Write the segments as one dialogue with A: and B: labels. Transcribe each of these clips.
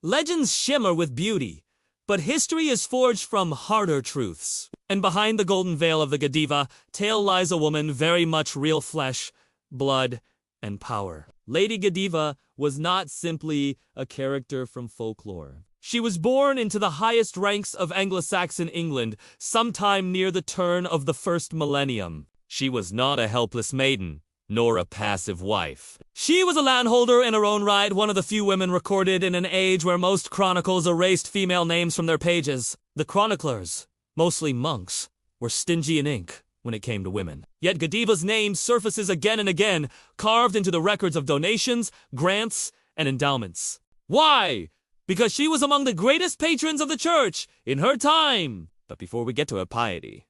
A: Legends shimmer with beauty, but history is forged from harder truths. And behind the golden veil of the Godiva tale lies a woman very much real flesh, blood, and power. Lady Godiva was not simply a character from folklore. She was born into the highest ranks of Anglo-Saxon England sometime near the turn of the first millennium. She was not a helpless maiden, nor a passive wife. She was a landholder in her own right, one of the few women recorded in an age where most chronicles erased female names from their pages. The chroniclers, mostly monks, were stingy in ink when it came to women. Yet Godiva's name surfaces again and again, carved into the records of donations, grants, and endowments. Why? Because she was among the greatest patrons of the church in her time. But before we get to her piety,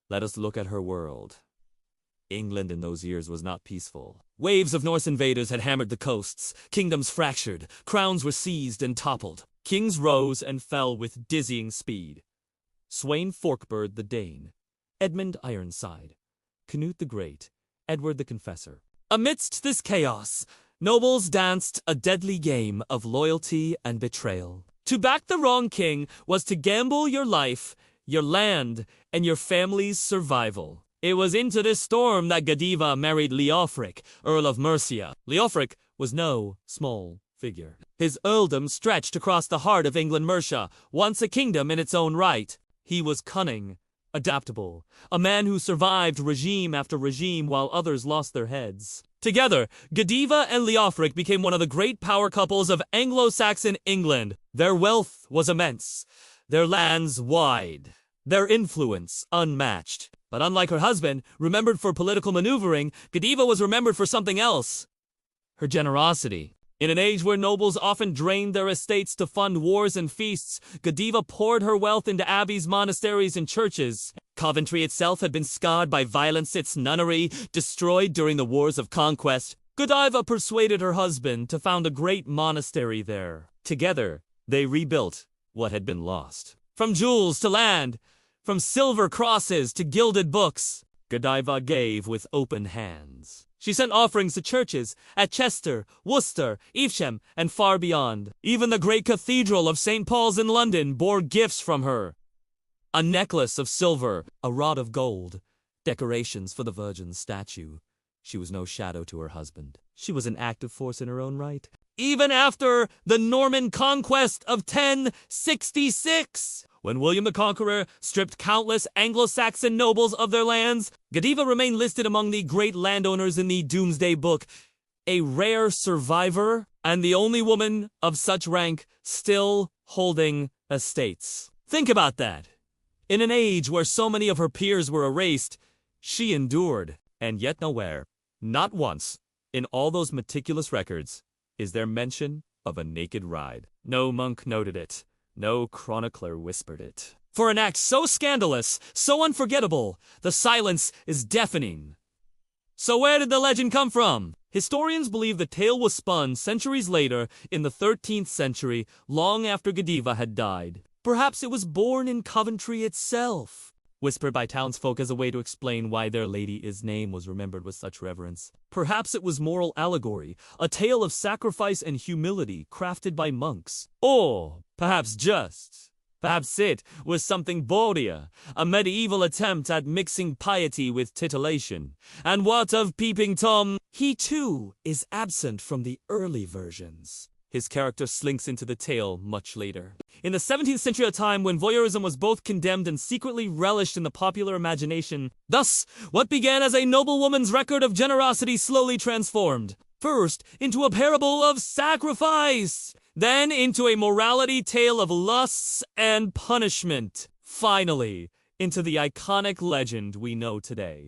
A: let us look at her world. England in those years was not peaceful. Waves of Norse invaders had hammered the coasts, kingdoms fractured, crowns were seized and toppled. Kings rose and fell with dizzying speed. Sweyn Forkbeard the Dane, Edmund Ironside, Canute the Great, Edward the Confessor. Amidst this chaos, nobles danced a deadly game of loyalty and betrayal. To back the wrong king was to gamble your life, your land, and your family's survival. It was into this storm that Godiva married Leofric, Earl of Mercia. Leofric was no small figure. His earldom stretched across the heart of England Mercia, once a kingdom in its own right. He was cunning, adaptable, a man who survived regime after regime while others lost their heads. Together, Godiva and Leofric became one of the great power couples of Anglo-Saxon England. Their wealth was immense, their lands wide, their influence unmatched. But unlike her husband, remembered for political maneuvering, Godiva was remembered for something else: her generosity. In an age where nobles often drained their estates to fund wars and feasts, Godiva poured her wealth into abbeys, monasteries, and churches. Coventry itself had been scarred by violence, its nunnery destroyed during the wars of conquest. Godiva persuaded her husband to found a great monastery there. Together, they rebuilt what had been lost. From jewels to land, from silver crosses to gilded books, Godiva gave with open hands. She sent offerings to churches at Chester, Worcester, Evesham, and far beyond. Even the great cathedral of St. Paul's in London bore gifts from her. A necklace of silver, a rod of gold, decorations for the Virgin's statue. She was no shadow to her husband. She was an active force in her own right. Even after the Norman conquest of 1066, when William the Conqueror stripped countless Anglo-Saxon nobles of their lands, Godiva remained listed among the great landowners in the Doomsday Book, a rare survivor and the only woman of such rank still holding estates. Think about that. In an age where so many of her peers were erased, she endured, and yet nowhere, not once, in all those meticulous records, is there mention of a naked ride. No monk noted it. No chronicler whispered it. For an act so scandalous, so unforgettable, the silence is deafening. So where did the legend come from? Historians believe the tale was spun centuries later in the 13th century, long after Godiva had died. Perhaps it was born in Coventry itself, whispered by townsfolk as a way to explain why their lady's name was remembered with such reverence. Perhaps it was moral allegory, a tale of sacrifice and humility crafted by monks. Or perhaps it was something bolder, a medieval attempt at mixing piety with titillation. And what of Peeping Tom? He too is absent from the early versions. His character slinks into the tale much later. In the 17th century, a time when voyeurism was both condemned and secretly relished in the popular imagination, thus, what began as a noblewoman's record of generosity slowly transformed, first into a parable of sacrifice, then into a morality tale of lusts and punishment, finally into the iconic legend we know today.